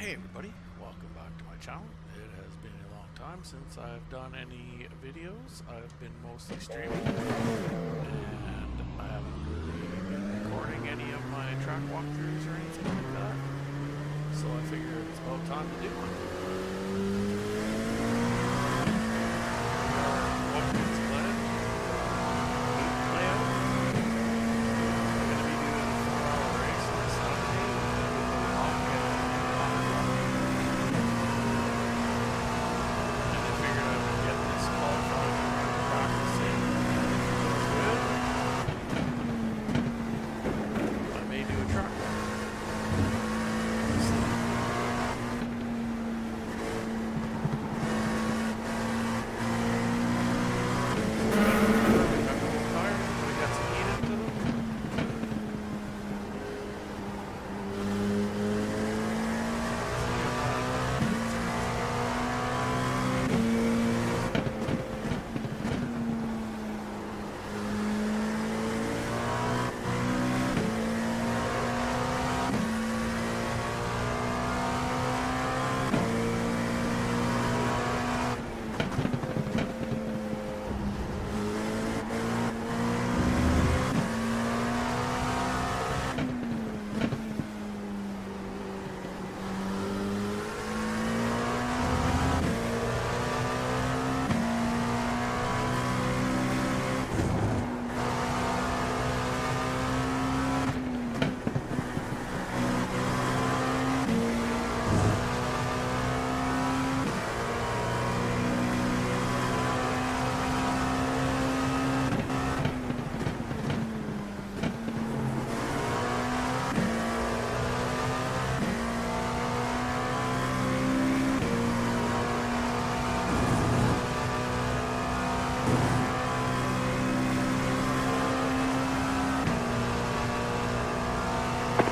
Hey everybody, welcome back to my channel. It has been a long time since I've done any videos. I've been mostly streaming and I haven't really been recording any of my track walkthroughs or anything like that. So I figured it's about time to do one. Watkins Glen layout. I'm going to be doing a 4-hour race on Saturday.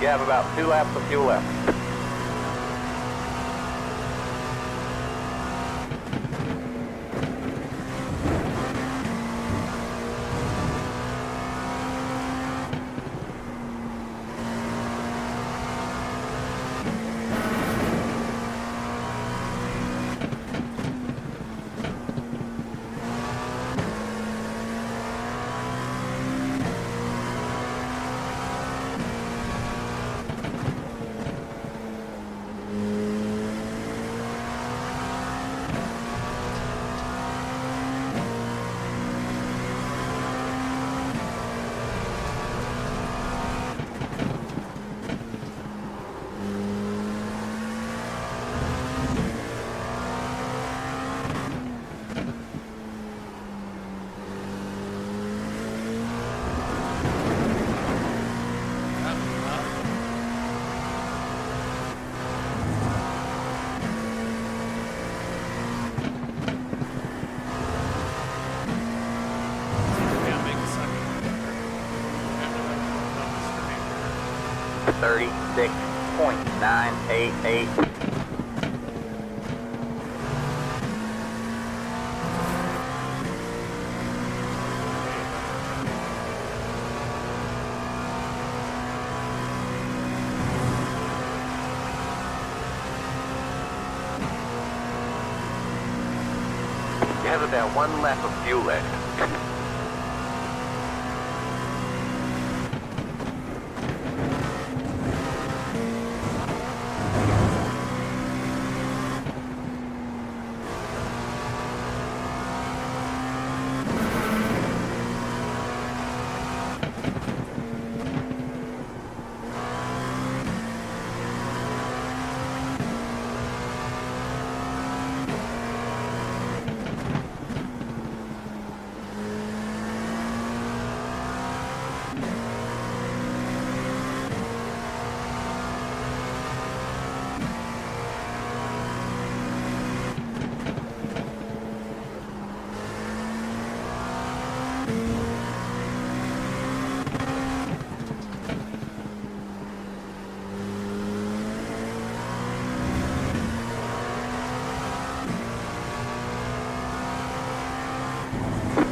You have about 2 laps of fuel left. .988. You have about 1 lap of fuel left.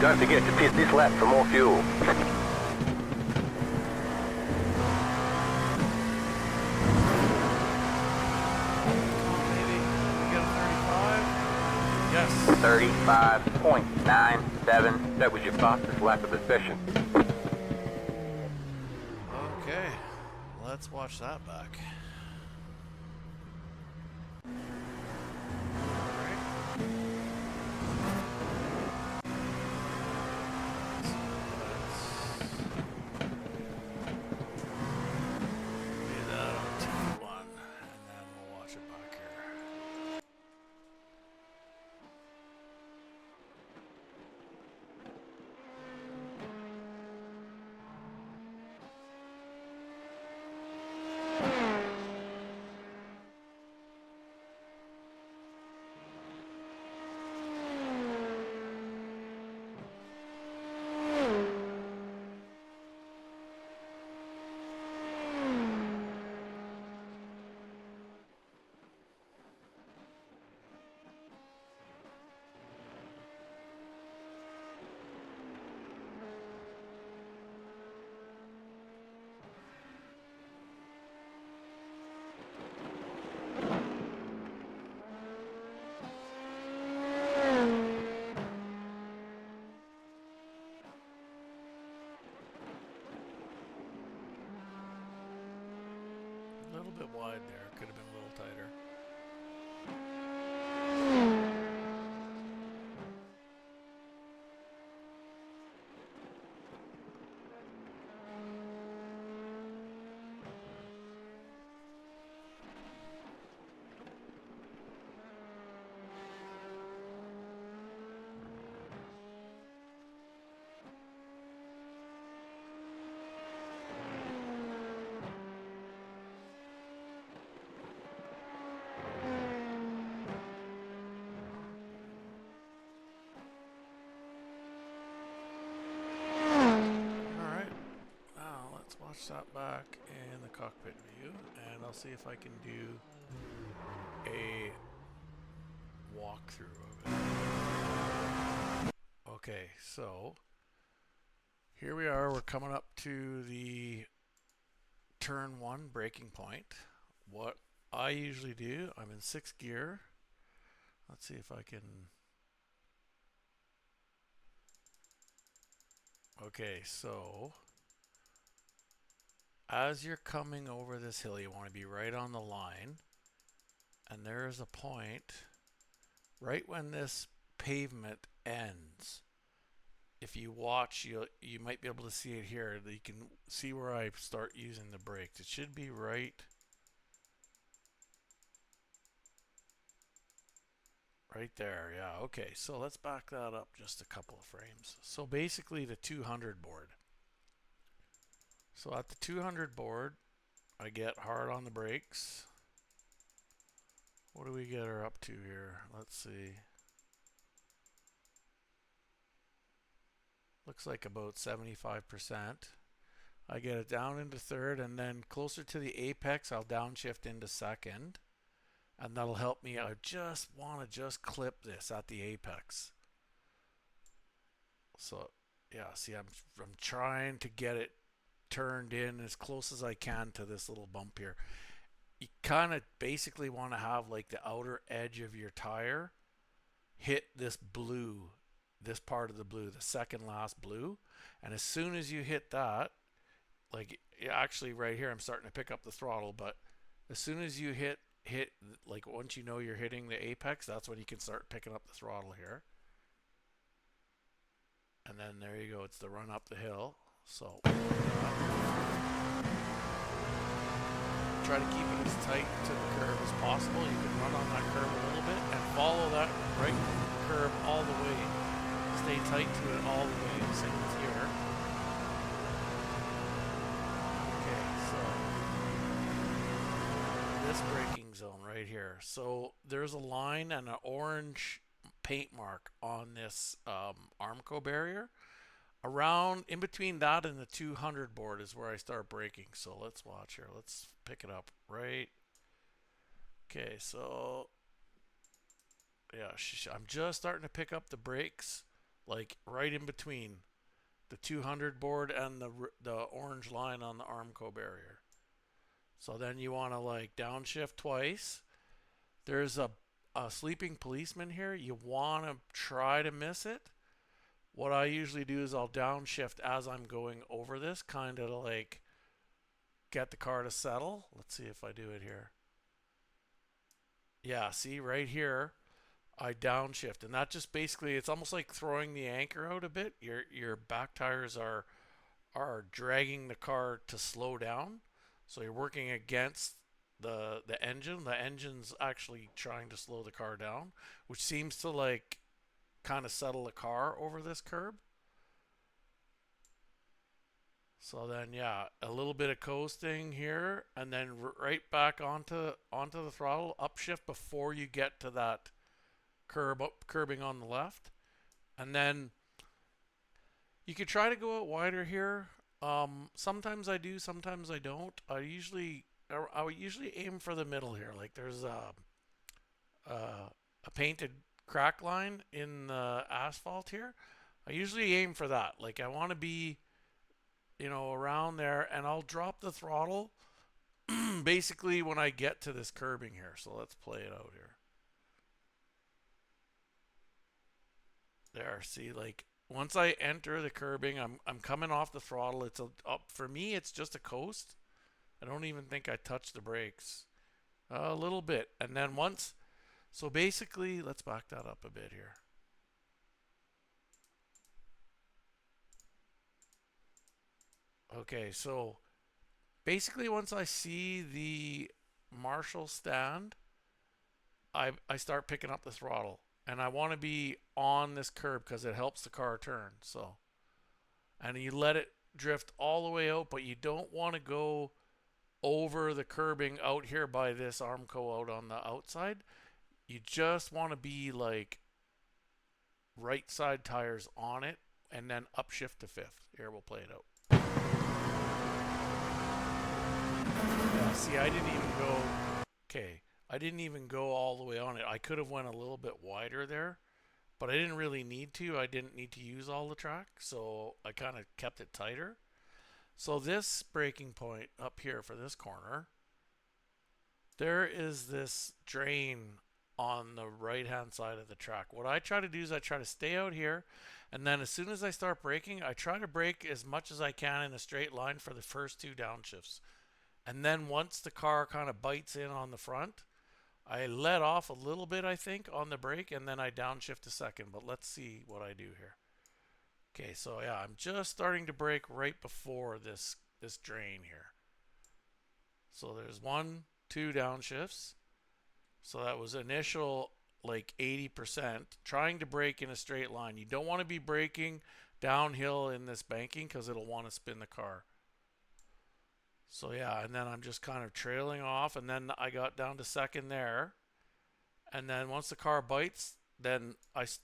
Don't forget to pit this lap for more fuel. 35.97. That was your fastest lap of the session. Okay, let's watch that back. A little bit wide there, could have been a little tighter. Watch that back in the cockpit view, and I'll see if I can do a walkthrough of it. Okay, so here we are. We're coming up to the turn 1 braking point. What I usually do, I'm in 6th gear. Let's see if I can. Okay, so as you're coming over this hill, you want to be right on the line, and there is a point right when this pavement ends. If you watch, you might be able to see it here. You can see where I start using the brakes. It should be right there. Yeah, okay, so let's back that up just a couple of frames. So basically the 200 board. So at the 200 board, I get hard on the brakes. What do we get her up to here? Let's see. Looks like about 75%. I get it down into 3rd, and then closer to the apex, I'll downshift into 2nd. And that'll help me. I just want to clip this at the apex. So yeah, see, I'm trying to get it turned in as close as I can to this little bump here. You kind of basically want to have like the outer edge of your tire hit this blue, this part of the blue, the second last blue. And as soon as you hit that, like actually right here, I'm starting to pick up the throttle, but as soon as you hit like once you know you're hitting the apex, that's when you can start picking up the throttle here. And then there you go, it's the run up the hill. So try to keep it as tight to the curve as possible. You can run on that curve a little bit and follow that right curve all the way. Stay tight to it all the way. Same with here. Okay, so this braking zone right here. So there's a line and an orange paint mark on this Armco barrier. Around in between that and the 200 board is where I start braking. So let's watch here. Let's pick it up right. Okay, so yeah, I'm just starting to pick up the brakes, like right in between the 200 board and the orange line on the Armco barrier. So then you want to like downshift twice. There's a a sleeping policeman here, you want to try to miss it. What I usually do is I'll downshift as I'm going over this, kind of like get the car to settle. Let's see if I do it here. Yeah, see right here, I downshift, and that just basically, it's almost like throwing the anchor out a bit. Your back tires are dragging the car to slow down, so you're working against the engine. The engine's actually trying to slow the car down, which seems to like kind of settle the car over this curb. So then, yeah, a little bit of coasting here, and then right back onto the throttle, upshift before you get to that curbing on the left, and then you could try to go out wider here. Sometimes I do, sometimes I don't. I would usually aim for the middle here. Like there's a painted crack line in the asphalt here. I usually aim for that. Like I want to be, around there, and I'll drop the throttle basically when I get to this curbing here. So let's play it out here. There, see, like once I enter the curbing, I'm coming off the throttle. It's up for me. It's just a coast. I don't even think I touched the brakes. A little bit, and then so basically, let's back that up a bit here. Okay, so basically once I see the Marshall stand, I start picking up the throttle, and I want to be on this curb because it helps the car turn. So, and you let it drift all the way out, but you don't want to go over the curbing out here by this Armco out on the outside. You just want to be like right side tires on it, and then upshift to fifth. Here, we'll play it out. Yeah, see, I didn't even go. Okay, I didn't even go all the way on it. I could have went a little bit wider there, but I didn't really need to. I didn't need to use all the track, so I kind of kept it tighter. So this braking point up here for this corner, there is this drain on the right hand side of the track. What I try to do is I try to stay out here, and then as soon as I start braking, I try to brake as much as I can in a straight line for the first two downshifts. And then once the car kind of bites in on the front, I let off a little bit, I think, on the brake, and then I downshift a second. But let's see what I do here. Okay, so yeah, I'm just starting to brake right before this drain here. So there's 1, 2 downshifts. So that was initial like 80%. Trying to brake in a straight line. You don't want to be braking downhill in this banking because it'll want to spin the car. So yeah, and then I'm just kind of trailing off, and then I got down to second there. And then once the car bites, then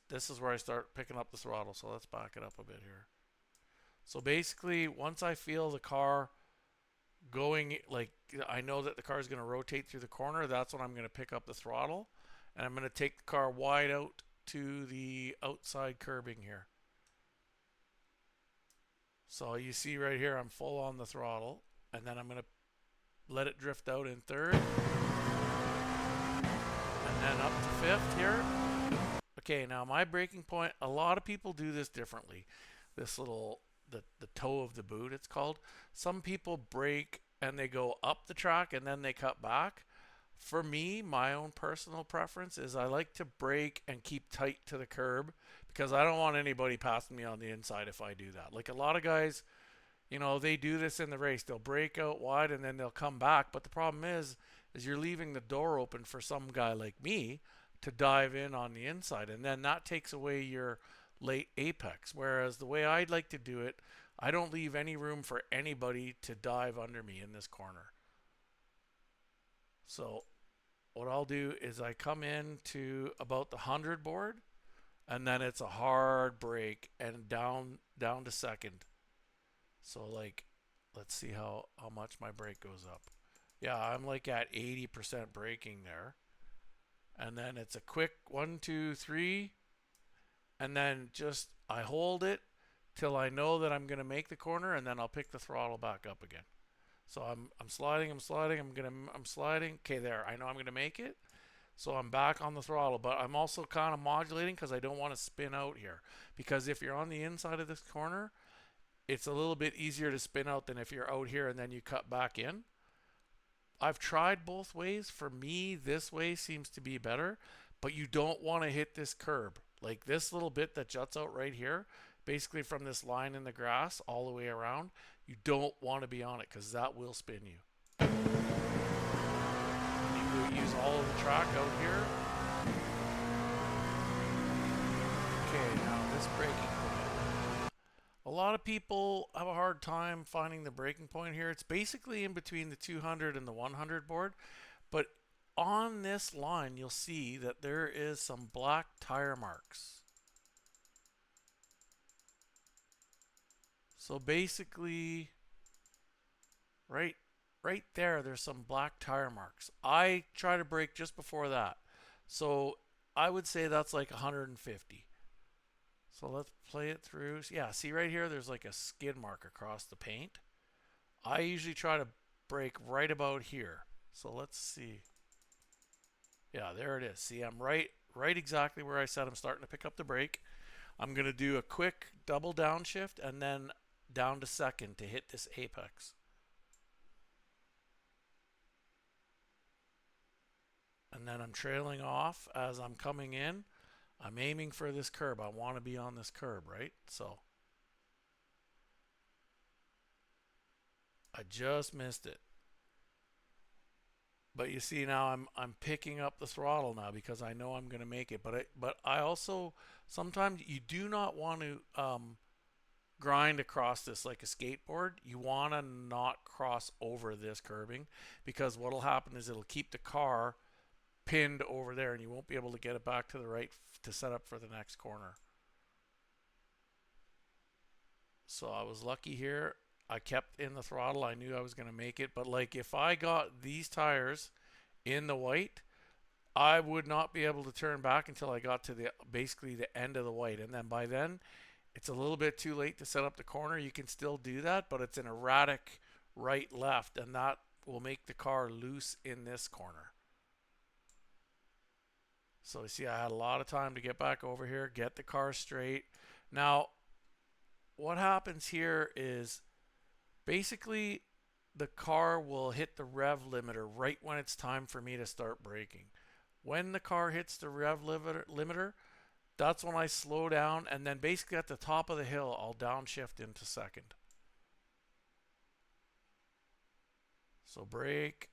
this is where I start picking up the throttle. So let's back it up a bit here. So basically, once I feel the car going, like I know that the car is going to rotate through the corner, that's when I'm going to pick up the throttle, and I'm going to take the car wide out to the outside curbing here. So you see right here, I'm full on the throttle, and then I'm going to let it drift out in third, and then up to fifth here. Okay, now my braking point, a lot of people do this differently. This little, the toe of the boot, it's called. Some people brake and they go up the track and then they cut back. For me, my own personal preference is I like to brake and keep tight to the curb because I don't want anybody passing me on the inside if I do that. Like a lot of guys, they do this in the race. They'll brake out wide and then they'll come back. But the problem is you're leaving the door open for some guy like me to dive in on the inside. And then that takes away your late apex. Whereas the way I'd like to do it, I don't leave any room for anybody to dive under me in this corner. So what I'll do is I come in to about the 100 board, and then it's a hard brake and down to second. So like, let's see how much my brake goes up. Yeah, I'm like at 80% braking there. And then it's a quick 1, 2, 3. And then just I hold it till I know that I'm going to make the corner, and then I'll pick the throttle back up again. So I'm sliding, I'm sliding. Okay, there. I know I'm going to make it. So I'm back on the throttle, but I'm also kind of modulating because I don't want to spin out here. Because if you're on the inside of this corner, it's a little bit easier to spin out than if you're out here and then you cut back in. I've tried both ways. For me, this way seems to be better, but you don't want to hit this curb. Like this little bit that juts out right here, basically from this line in the grass all the way around, you don't want to be on it because that will spin you. You use all of the track out here. Okay, now this braking point. A lot of people have a hard time finding the braking point here. It's basically in between the 200 and the 100 board, but on this line you'll see that there is some black tire marks. So basically right there, there's some black tire marks. I try to brake just before that. So I would say that's like 150. So let's play it through. Yeah, see right here, there's like a skid mark across the paint. I usually try to brake right about here. So let's see. Yeah, there it is. See, I'm right exactly where I said I'm starting to pick up the brake. I'm going to do a quick double downshift and then down to second to hit this apex. And then I'm trailing off as I'm coming in. I'm aiming for this curb. I want to be on this curb, right? So I just missed it. But you see now I'm picking up the throttle now because I know I'm going to make it. But I also sometimes you do not want to grind across this like a skateboard. You want to not cross over this curbing because what'll happen is it'll keep the car pinned over there and you won't be able to get it back to the right to set up for the next corner. So I was lucky here. I kept in the throttle. I knew I was going to make it, but like if I got these tires in the white, I would not be able to turn back until I got to the basically the end of the white, and then by then it's a little bit too late to set up the corner. You can still do that, but it's an erratic right left, and that will make the car loose in this corner. So you see I had a lot of time to get back over here, get the car straight. Now what happens here is basically the car will hit the rev limiter right when it's time for me to start braking. When the car hits the rev limiter, that's when I slow down, and then basically at the top of the hill I'll downshift into second. So brake.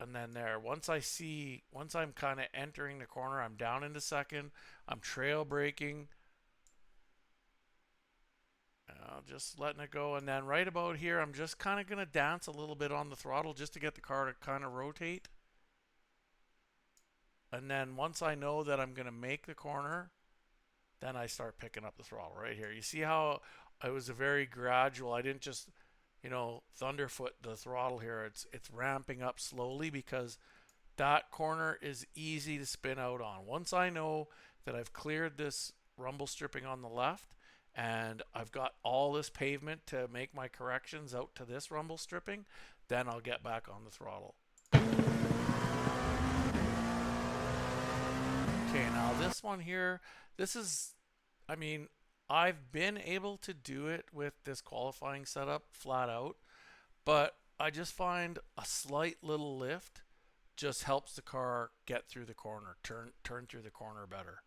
And then there, once I'm kind of entering the corner, I'm down into second. I'm trail braking. Just letting it go. And then right about here, I'm just kind of going to dance a little bit on the throttle just to get the car to kind of rotate. And then once I know that I'm going to make the corner, then I start picking up the throttle right here. You see how it was a very gradual. I didn't just thunderfoot the throttle here. It's ramping up slowly because that corner is easy to spin out on. Once I know that I've cleared this rumble stripping on the left and I've got all this pavement to make my corrections out to this rumble stripping, then I'll get back on the throttle. Okay, now this one here, this is, I mean, I've been able to do it with this qualifying setup flat out, but I just find a slight little lift just helps the car get through the corner, turn through the corner better.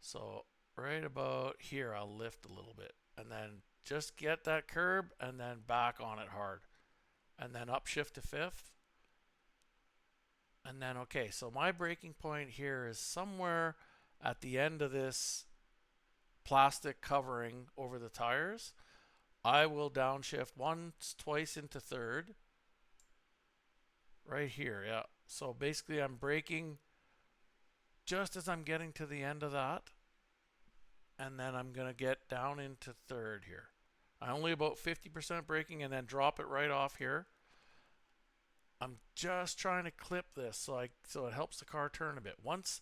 So right about here, I'll lift a little bit and then just get that curb and then back on it hard and then upshift to fifth. And then, okay, so my braking point here is somewhere at the end of this plastic covering over the tires. I will downshift once, twice into third. Right here, yeah. So basically I'm braking just as I'm getting to the end of that. And then I'm going to get down into third here. I only about 50% braking and then drop it right off here. I'm just trying to clip this so it helps the car turn a bit. Once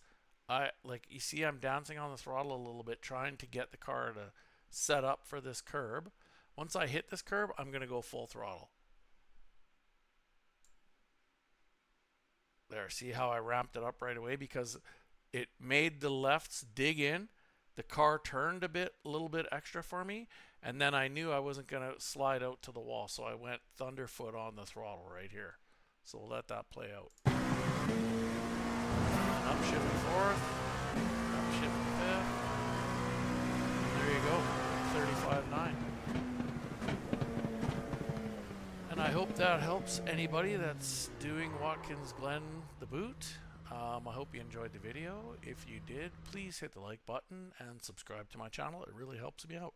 you see I'm dancing on the throttle a little bit trying to get the car to set up for this curb. Once I hit this curb, I'm going to go full throttle. There, see how I ramped it up right away because it made the lefts dig in. The car turned a little bit extra for me, and then I knew I wasn't going to slide out to the wall, so I went thunderfoot on the throttle right here. So we'll let that play out. Upshift fourth, upshift fifth. There you go, 35.9. And I hope that helps anybody that's doing Watkins Glen the boot. I hope you enjoyed the video. If you did, please hit the like button and subscribe to my channel. It really helps me out.